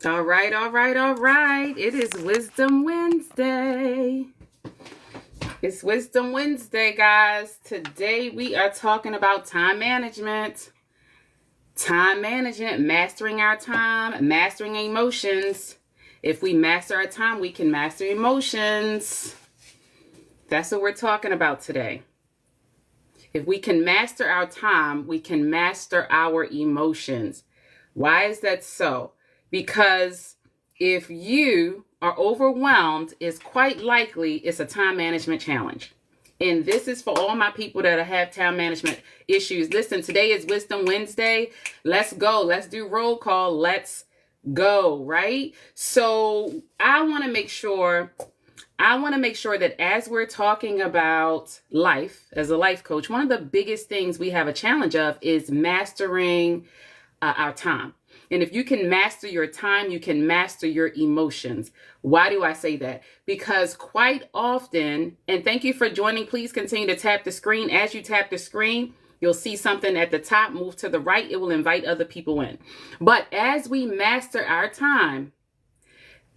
All right, all right, all right. It is Wisdom Wednesday. It's Wisdom Wednesday, guys. Today we are talking about time management. Time management, mastering our time, mastering emotions. If we master our time, we can master emotions. That's what we're talking about today. If we can master our time, we can master our emotions. Why is that so? Because if you are overwhelmed, it's quite likely it's a time management challenge. And this is for all my people that have time management issues. Listen, today is Wisdom Wednesday. Let's go. Let's do roll call. Let's go, right? So I want to make sure that as we're talking about life, as a life coach, one of the biggest things we have a challenge of is mastering our time. And if you can master your time, you can master your emotions. Why do I say that? Because quite often, and thank you for joining, please continue to tap the screen. As you tap the screen, you'll see something at the top, move to the right. It will invite other people in. But as we master our time,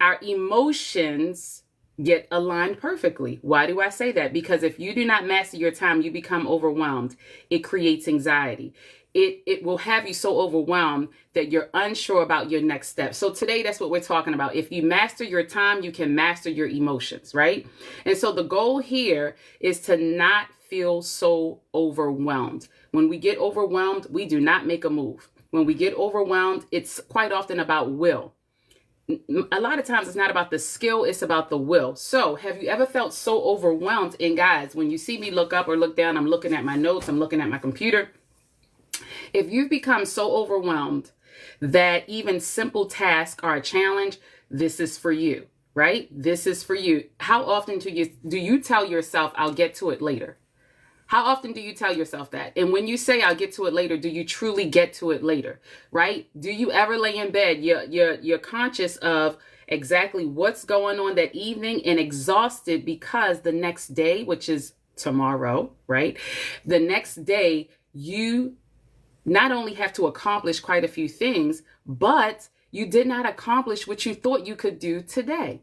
our emotions get aligned perfectly. Why do I say that? Because if you do not master your time, you become overwhelmed. It creates anxiety. It will have you so overwhelmed that you're unsure about your next step. So today, that's what we're talking about. If you master your time, you can master your emotions, right? And so the goal here is to not feel so overwhelmed. When we get overwhelmed, we do not make a move. When we get overwhelmed, it's quite often about will. A lot of times it's not about the skill, it's about the will. So have you ever felt so overwhelmed? And guys, when you see me look up or look down, I'm looking at my notes, I'm looking at my computer. If you've become so overwhelmed that even simple tasks are a challenge, this is for you, right? This is for you. How often do you tell yourself, I'll get to it later? How often do you tell yourself that? And when you say I'll get to it later, do you truly get to it later, right? Do you ever lay in bed, you're conscious of exactly what's going on that evening and exhausted because the next day, which is tomorrow, right? The next day, you not only have to accomplish quite a few things, but you did not accomplish what you thought you could do today.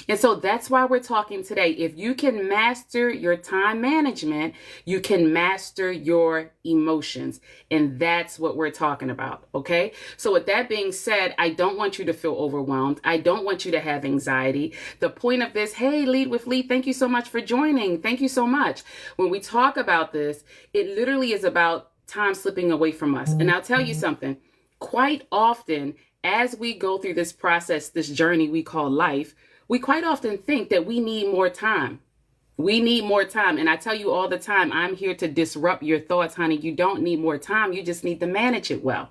And so that's why we're talking today. If you can master your time management, you can master your emotions. And that's what we're talking about. Okay. So with that being said, I don't want you to feel overwhelmed. I don't want you to have anxiety. The point of this, hey, Lead with Lee, thank you so much for joining. Thank you so much. When we talk about this, it literally is about time slipping away from us. And I'll tell you something, quite often, as we go through this process, this journey we call life, we quite often think that we need more time. We need more time. And I tell you all the time, I'm here to disrupt your thoughts, honey. You don't need more time. You just need to manage it well.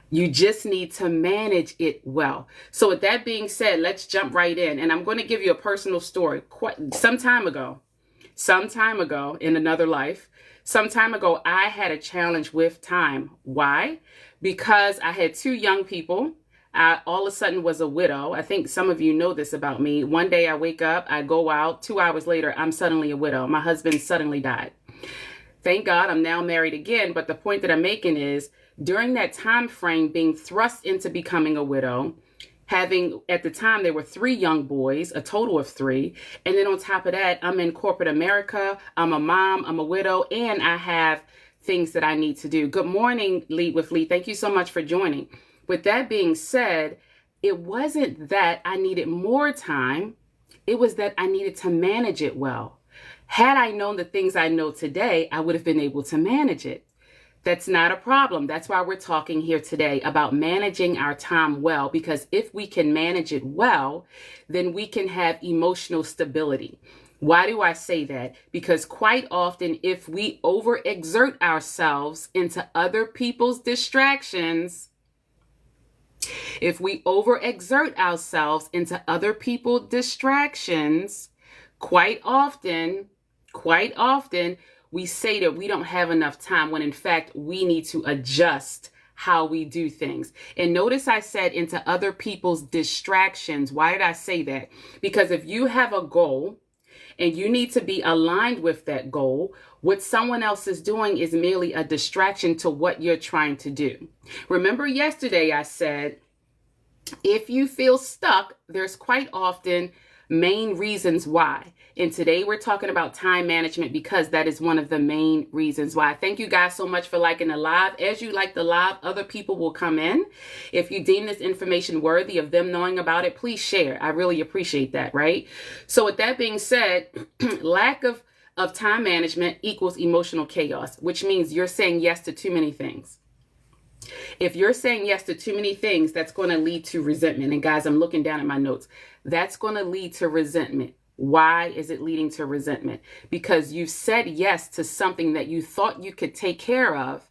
You just need to manage it well. So with that being said, let's jump right in. And I'm going to give you a personal story. Some time ago in another life, some time ago, I had a challenge with time. Why? Because I had two young people. I all of a sudden was a widow. I think some of you know this about me. One day I wake up, I go out, 2 hours later, I'm suddenly a widow. My husband suddenly died. Thank God I'm now married again. But the point that I'm making is during that time frame, being thrust into becoming a widow, having, at the time, there were 3 young boys, a total of 3. And then on top of that, I'm in corporate America. I'm a mom, I'm a widow, and I have things that I need to do. Good morning, Lead with Lee. Thank you so much for joining. With that being said, it wasn't that I needed more time. It was that I needed to manage it well. Had I known the things I know today, I would have been able to manage it. That's not a problem. That's why we're talking here today about managing our time well, because if we can manage it well, then we can have emotional stability. Why do I say that? Because quite often, if we overexert ourselves into other people's distractions, quite often, we say that we don't have enough time when in fact we need to adjust how we do things. And notice I said into other people's distractions. Why did I say that? Because if you have a goal and you need to be aligned with that goal, what someone else is doing is merely a distraction to what you're trying to do. Remember yesterday I said If you feel stuck, there's quite often main reasons why. And today we're talking about time management because that is one of the main reasons why. Thank you guys so much for liking the live. As you like the live, other people will come in. If you deem this information worthy of them knowing about it, please share. I really appreciate that, right? So with that being said, lack of time management equals emotional chaos, which means you're saying yes to too many things. If you're saying yes to too many things, that's going to lead to resentment. And guys, I'm looking down at my notes. That's going to lead to resentment. Why is it leading to resentment? Because you've said yes to something that you thought you could take care of.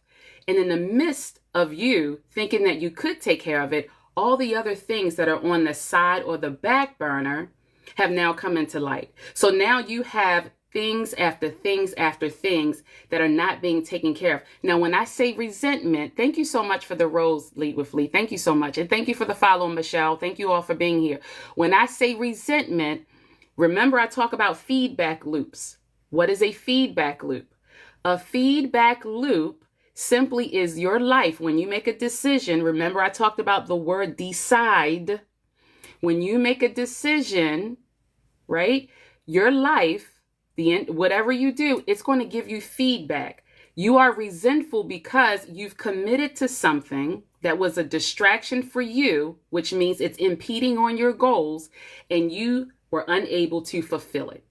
And in the midst of you thinking that you could take care of it, all the other things that are on the side or the back burner have now come into light. So now you have things after things after things that are not being taken care of. Now, when I say resentment, thank you so much for the rose, Lead with Lee. Thank you so much. And thank you for the follow, Michelle. Thank you all for being here. When I say resentment, remember I talk about feedback loops. What is a feedback loop? A feedback loop simply is your life. When you make a decision, remember I talked about the word decide. When you make a decision, right, your life, whatever you do, it's going to give you feedback. You are resentful because you've committed to something that was a distraction for you, which means it's impeding on your goals, and you were unable to fulfill it.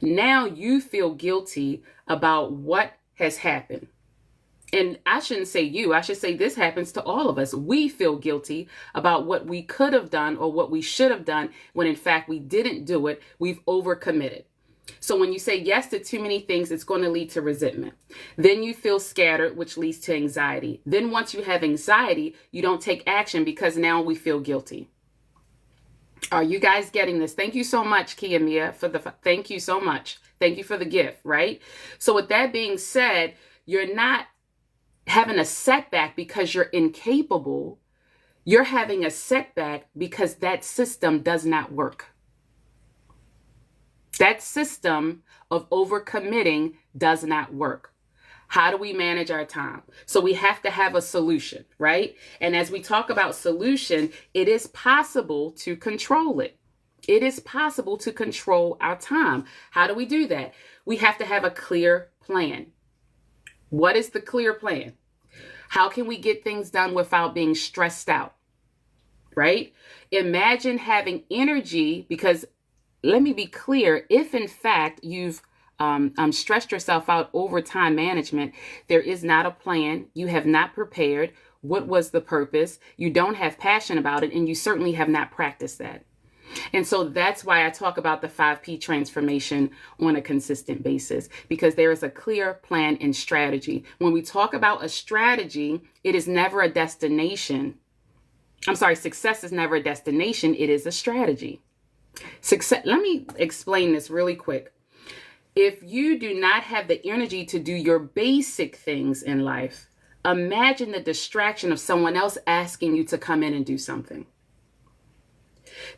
Now you feel guilty about what has happened. And I shouldn't say you, I should say this happens to all of us. We feel guilty about what we could have done or what we should have done when in fact we didn't do it. We've overcommitted. So when you say yes to too many things, it's going to lead to resentment. Then you feel scattered, which leads to anxiety. Then once you have anxiety, you don't take action because now we feel guilty. Are you guys getting this? Thank you so much, Kia Mia, thank you so much. Thank you for the gift, right? So with that being said, you're not having a setback because you're incapable. You're having a setback because that system does not work. That system of overcommitting does not work. How do we manage our time? So we have to have a solution, right? And as we talk about solution, it is possible to control it. It is possible to control our time. How do we do that? We have to have a clear plan. What is the clear plan? How can we get things done without being stressed out, right? Imagine having energy, because let me be clear, if in fact you've stressed yourself out over time management, there is not a plan, you have not prepared, what was the purpose, you don't have passion about it, and you certainly have not practiced that. And so that's why I talk about the 5P transformation on a consistent basis, because there is a clear plan and strategy. When we talk about a strategy, it is never a destination. Success is never a destination, it is a strategy. Success. Let me explain this really quick. If you do not have the energy to do your basic things in life, imagine the distraction of someone else asking you to come in and do something.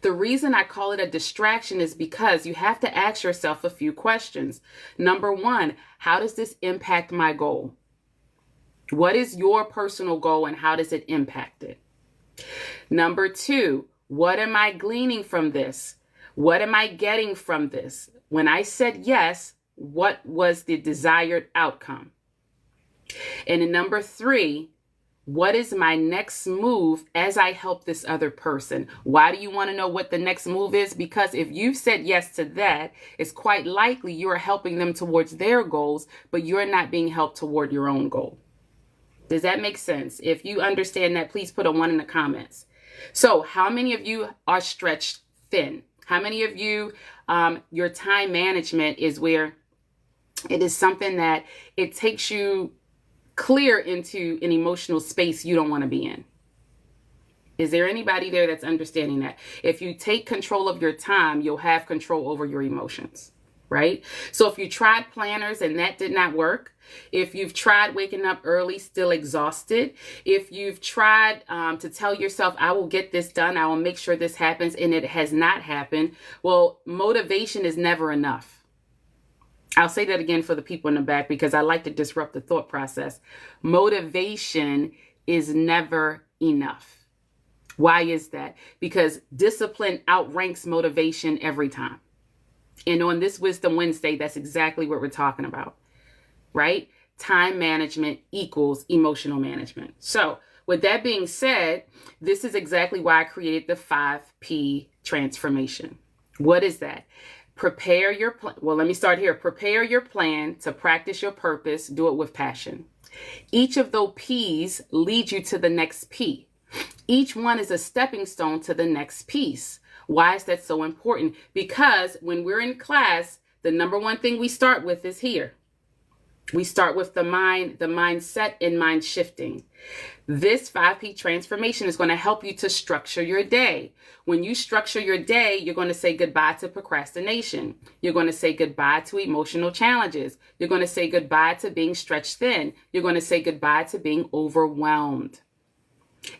The reason I call it a distraction is because you have to ask yourself a few questions. Number one, how does this impact my goal? What is your personal goal and how does it impact it? Number two, what am I gleaning from this? What am I getting from this? When I said yes, what was the desired outcome? And in number three, what is my next move as I help this other person? Why do you want to know what the next move is? Because if you've said yes to that, it's quite likely you're helping them towards their goals, but you're not being helped toward your own goal. Does that make sense? If you understand that, please put a 1 in the comments. So how many of you are stretched thin? How many of you, your time management is where it is something that it takes you clear into an emotional space you don't want to be in? Is there anybody there that's understanding that? If you take control of your time, you'll have control over your emotions, right? So if you tried planners and that did not work, if you've tried waking up early, still exhausted, if you've tried to tell yourself, I will get this done, I will make sure this happens, and it has not happened, well, motivation is never enough. I'll say that again for the people in the back because I like to disrupt the thought process. Motivation is never enough. Why is that? Because discipline outranks motivation every time. And on this Wisdom Wednesday, that's exactly what we're talking about, right? Time management equals emotional management. So with that being said, this is exactly why I created the 5P transformation. What is that? Prepare your plan. Well, let me start here. Prepare your plan to practice your purpose. Do it with passion. Each of those P's lead you to the next P. Each one is a stepping stone to the next piece. Why is that so important? Because when we're in class, the number one thing we start with is here. We start with the mindset and mind shifting. This 5P transformation is going to help you to structure your day. When you structure your day, you're going to say goodbye to procrastination. You're going to say goodbye to emotional challenges. You're going to say goodbye to being stretched thin. You're going to say goodbye to being overwhelmed.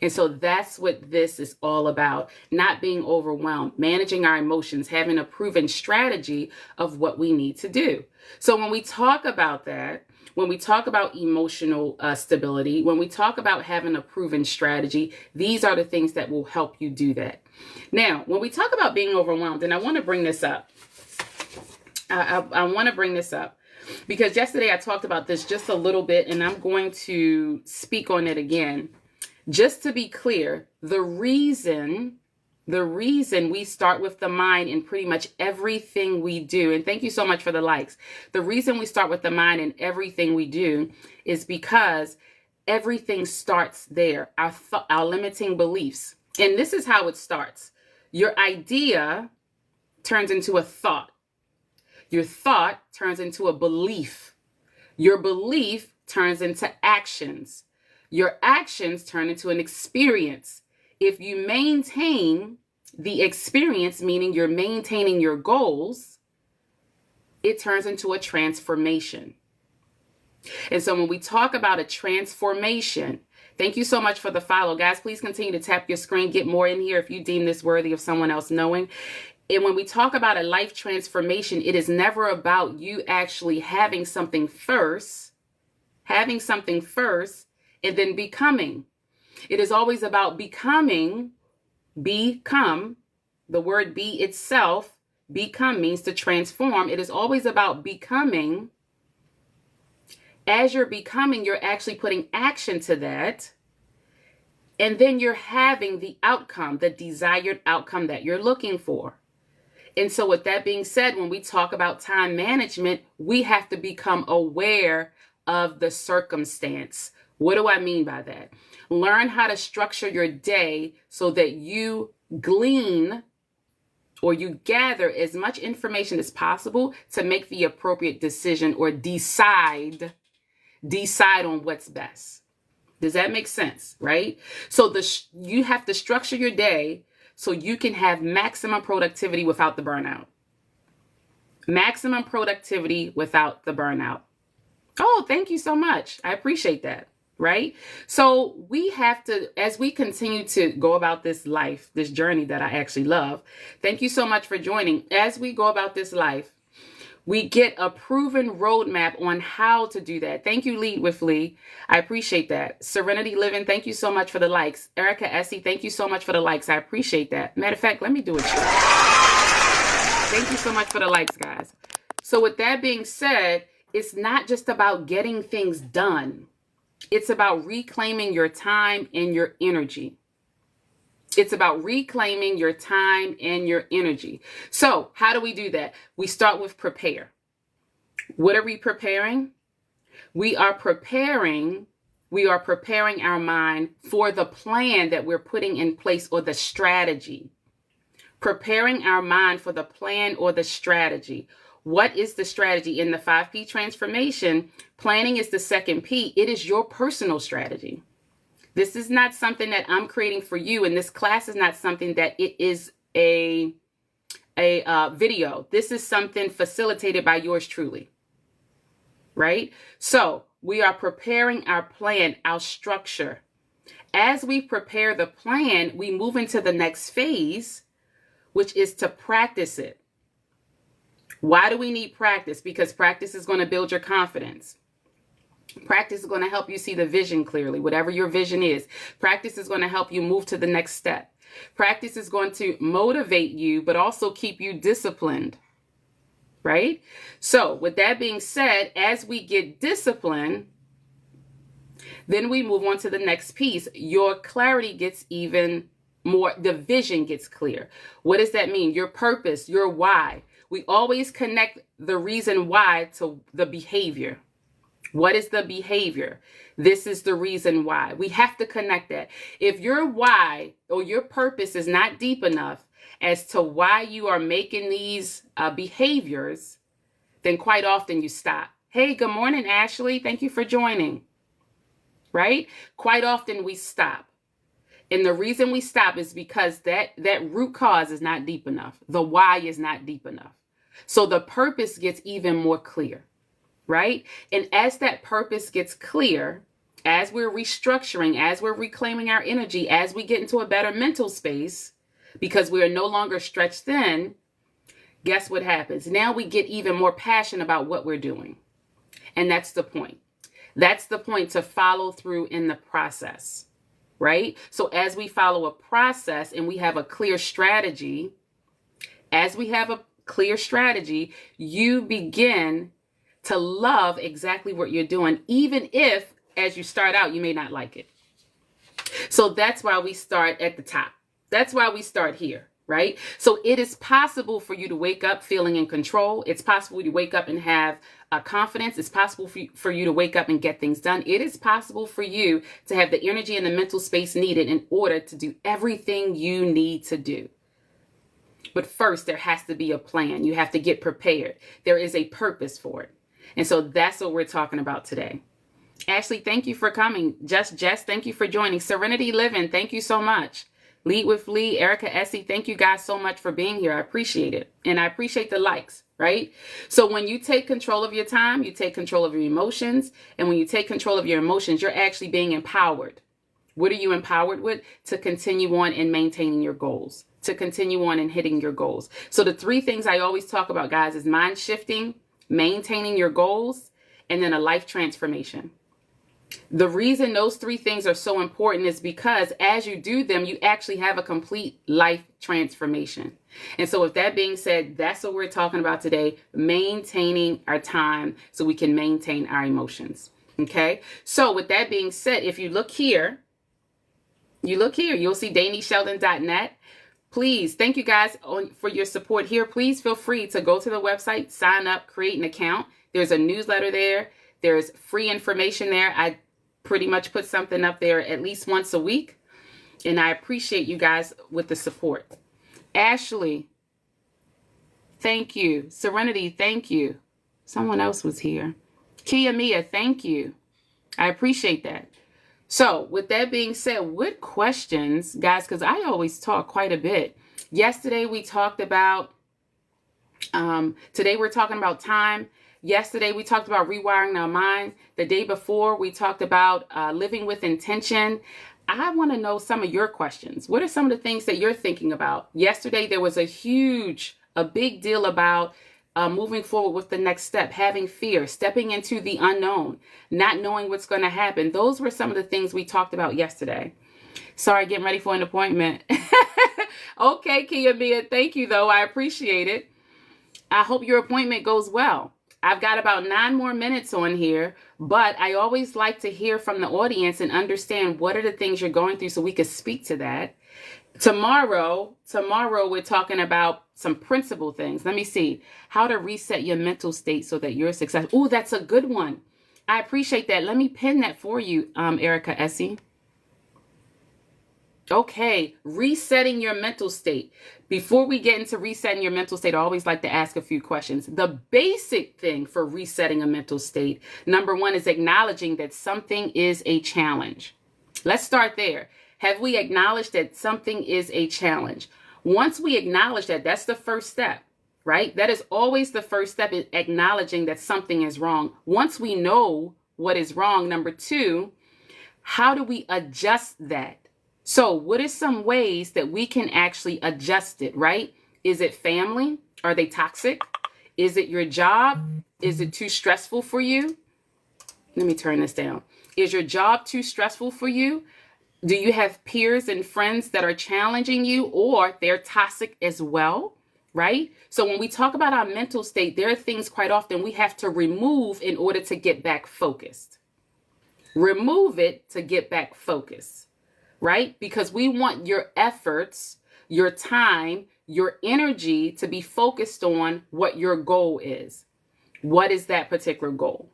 And so that's what this is all about, not being overwhelmed, managing our emotions, having a proven strategy of what we need to do. So when we talk about that, when we talk about emotional stability, when we talk about having a proven strategy, these are the things that will help you do that. Now, when we talk about being overwhelmed, and I want to bring this up, I want to bring this up because yesterday I talked about this just a little bit, and I'm going to speak on it again. Just to be clear, the reason we start with the mind in pretty much everything we do, and thank you so much for the likes. The reason we start with the mind in everything we do is because everything starts there, our limiting beliefs. And this is how it starts. Your idea turns into a thought. Your thought turns into a belief. Your belief turns into actions. Your actions turn into an experience. If you maintain the experience, meaning you're maintaining your goals, it turns into a transformation. And so when we talk about a transformation, thank you so much for the follow. Guys, please continue to tap your screen. Get more in here if you deem this worthy of someone else knowing. And when we talk about a life transformation, it is never about you actually having something first, and then becoming. It is always about become. The word be itself, become means to transform. It is always about becoming. As you're becoming, you're actually putting action to that. And then you're having the outcome, the desired outcome that you're looking for. And so with that being said, when we talk about time management, we have to become aware of the circumstance. What do I mean by that? Learn how to structure your day so that you glean or you gather as much information as possible to make the appropriate decision or decide on what's best. Does that make sense, right? So you have to structure your day so you can have maximum productivity without the burnout. Maximum productivity without the burnout. Oh, thank you so much. I appreciate that. Right? So we have to, as we continue to go about this life, this journey that I actually love, thank you so much for joining. As we go about this life, we get a proven roadmap on how to do that. Thank you, Lead with Lee. I appreciate that. Serenity Living, thank you so much for the likes. Erica Essie, thank you so much for the likes. I appreciate that. Matter of fact, let me do it. Thank you so much for the likes, guys. So with that being said, it's not just about getting things done. It's about reclaiming your time and your energy. It's about reclaiming your time and your energy. So how do we do that? We start with prepare. What are we preparing? We are preparing our mind for the plan that we're putting in place or the strategy. Preparing our mind for the plan or the strategy. What is the strategy? In the 5P transformation, planning is the second P. It is your personal strategy. This is not something that I'm creating for you, and this class is not something that it is a video. This is something facilitated by yours truly, right? So we are preparing our plan, our structure. As we prepare the plan, we move into the next phase, which is to practice it. Why do we need practice? Because practice is going to build your confidence. Practice is going to help you see the vision clearly, whatever your vision is. Practice is going to help you move to the next step. Practice is going to motivate you, but also keep you disciplined, right? So with that being said, as we get disciplined, then we move on to the next piece. Your clarity gets even more, the vision gets clear. What does that mean? Your purpose, your why. We always connect the reason why to the behavior. What is the behavior? This is the reason why. We have to connect that. If your why or your purpose is not deep enough as to why you are making these behaviors, then quite often you stop. Hey, good morning, Ashley. Thank you for joining. Right? Quite often we stop. And the reason we stop is because that root cause is not deep enough. The why is not deep enough. So the purpose gets even more clear. Right? And as that purpose gets clear, as we're restructuring, as we're reclaiming our energy, as we get into a better mental space, because we are no longer stretched thin, guess what happens? Now we get even more passionate about what we're doing. And that's the point. That's the point, to follow through in the process, right? So as we follow a process and we have a clear strategy, you begin to love exactly what you're doing, even if as you start out, you may not like it. So that's why we start at the top. That's why we start here, right? So it is possible for you to wake up feeling in control. It's possible to wake up and have confidence. It's possible for you to wake up and get things done. It is possible for you to have the energy and the mental space needed in order to do everything you need to do. But first, there has to be a plan. You have to get prepared. There is a purpose for it. And so that's what we're talking about today. Ashley, thank you for coming. Jess, thank you for joining. Serenity Living, thank you so much. Lead with Lee, Erica Essie, thank you guys so much for being here. I appreciate it. And I appreciate the likes, right? So when you take control of your time, you take control of your emotions. And when you take control of your emotions, you're actually being empowered. What are you empowered with? To continue on in maintaining your goals, to continue on in hitting your goals. So the three things I always talk about, guys, is mind shifting, maintaining your goals, and then a life transformation. The reason those three things are so important is because as you do them, you actually have a complete life transformation. And so with that being said, that's what we're talking about today, maintaining our time so we can maintain our emotions. Okay. So with that being said, if you look here, you'll see DanieSheldon.net. Please, thank you guys for your support here. Please feel free to go to the website, sign up, create an account. There's a newsletter there. There's free information there. I pretty much put something up there at least once a week. And I appreciate you guys with the support. Ashley, thank you. Serenity, thank you. Someone else was here. Kia Mia, thank you. I appreciate that. So with that being said, what questions, guys, because I always talk quite a bit. Yesterday we talked about, today we're talking about time. Yesterday we talked about rewiring our mind. The day before we talked about living with intention. I want to know some of your questions. What are some of the things that you're thinking about? Yesterday there was a big deal about moving forward with the next step, having fear, stepping into the unknown, not knowing what's going to happen. Those were some of the things we talked about yesterday. Sorry, getting ready for an appointment. Okay, Kia Mia, thank you though. I appreciate it. I hope your appointment goes well. I've got about 9 more minutes on here, but I always like to hear from the audience and understand what are the things you're going through so we can speak to that. Tomorrow we're talking about some principle things. Let me see. How to reset your mental state so that you're successful. Oh, that's a good one. I appreciate that. Let me pin that for you, Erica Essie. Okay, resetting your mental state. Before we get into resetting your mental state, I always like to ask a few questions. The basic thing for resetting a mental state, number one, is acknowledging that something is a challenge. Let's start there. Have we acknowledged that something is a challenge? Once we acknowledge that, that's the first step, right? That is always the first step, is acknowledging that something is wrong. Once we know what is wrong, number two, how do we adjust that? So what are some ways that we can actually adjust it, right? Is it family? Are they toxic? Is it your job? Is it too stressful for you? Let me turn this down. Is your job too stressful for you? Do you have peers and friends that are challenging you, or they're toxic as well? Right? So when we talk about our mental state, there are things quite often we have to remove in order to get back focused. Remove it to get back focused, right? Because we want your efforts, your time, your energy to be focused on what your goal is. What is that particular goal,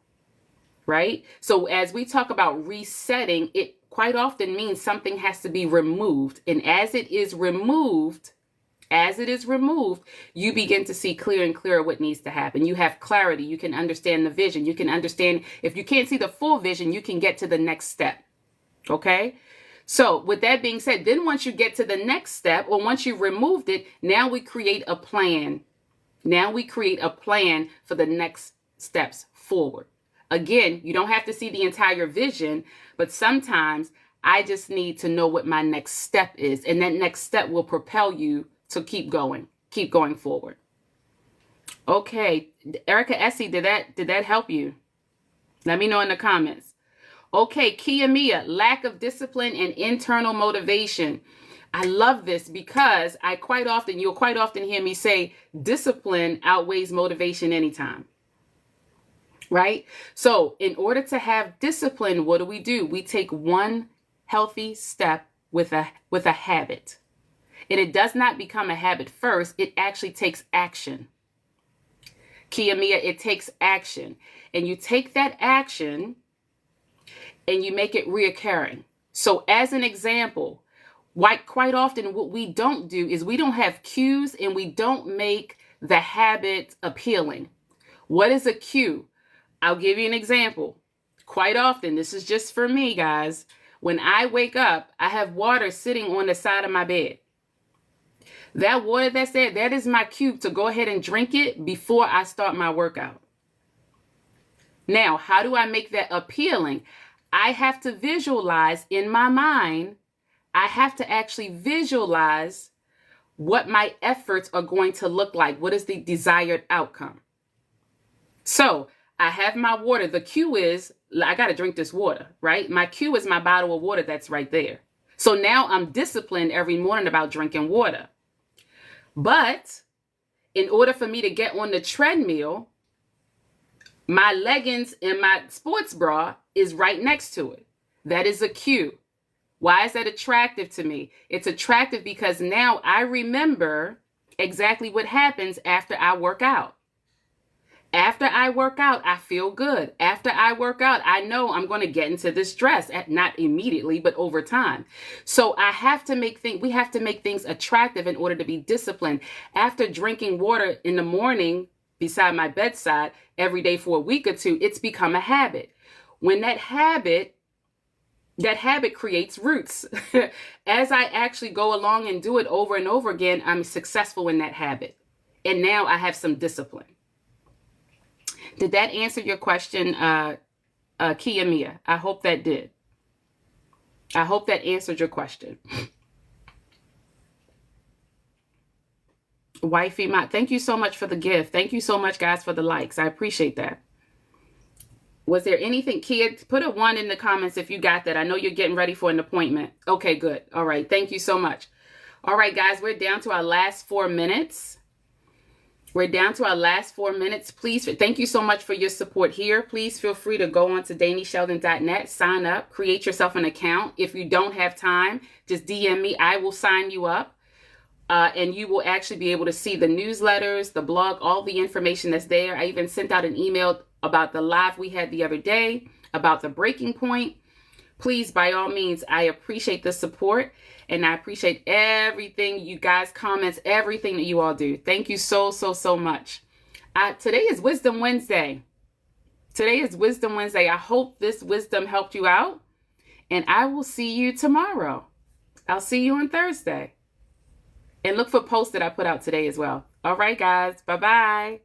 right? So as we talk about resetting, it quite often means something has to be removed. And as it is removed, you begin to see clear and clearer what needs to happen. You have clarity. You can understand the vision. You can understand, if you can't see the full vision, you can get to the next step. Okay? So with that being said, then once you get to the next step, or once you've removed it, now we create a plan. Now we create a plan for the next steps forward. Again, you don't have to see the entire vision, but sometimes I just need to know what my next step is. And that next step will propel you to keep going forward. Okay, Erica Essie, did that help you? Let me know in the comments. Okay, Kia Mia, lack of discipline and internal motivation. I love this because you'll quite often hear me say discipline outweighs motivation anytime. Right? So in order to have discipline, what do? We take one healthy step with a habit. And it does not become a habit first. It actually takes action. Kia Mia, it takes action. And you take that action and you make it reoccurring. So as an example, quite often what we don't do is we don't have cues and we don't make the habit appealing. What is a cue? I'll give you an example. Quite often, this is just for me, guys. When I wake up, I have water sitting on the side of my bed. That water that's there, that is my cue to go ahead and drink it before I start my workout. Now, how do I make that appealing? I have to visualize in my mind. I have to actually visualize what my efforts are going to look like. What is the desired outcome? So I have my water. The cue is, I got to drink this water, right? My cue is my bottle of water that's right there. So now I'm disciplined every morning about drinking water. But in order for me to get on the treadmill, my leggings and my sports bra is right next to it. That is a cue. Why is that attractive to me? It's attractive because now I remember exactly what happens after I work out. After I work out, I feel good. After I work out, I know I'm going to get into this dress, not immediately, but over time. So we have to make things attractive in order to be disciplined. After drinking water in the morning beside my bedside every day for a week or two, it's become a habit. When that habit creates roots. As I actually go along and do it over and over again, I'm successful in that habit. And now I have some discipline. Did that answer your question, Kia Mia? I hope that did. I hope that answered your question. Wifey Mott, thank you so much for the gift. Thank you so much, guys, for the likes. I appreciate that. Was there anything, Kia? Put a 1 in the comments if you got that. I know you're getting ready for an appointment. Okay, good. All right. Thank you so much. All right, guys, we're down to our last 4 minutes. Please, thank you so much for your support here. Please feel free to go on to DaniSheldon.net, sign up, create yourself an account. If you don't have time, just DM me. I will sign you up. And you will actually be able to see the newsletters, the blog, all the information that's there. I even sent out an email about the live we had the other day, about the breaking point. Please, by all means, I appreciate the support. And I appreciate everything you guys, comments, everything that you all do. Thank you so, so, so much. Today is Wisdom Wednesday. I hope this wisdom helped you out. And I will see you tomorrow. I'll see you on Thursday. And look for posts that I put out today as well. All right, guys. Bye-bye.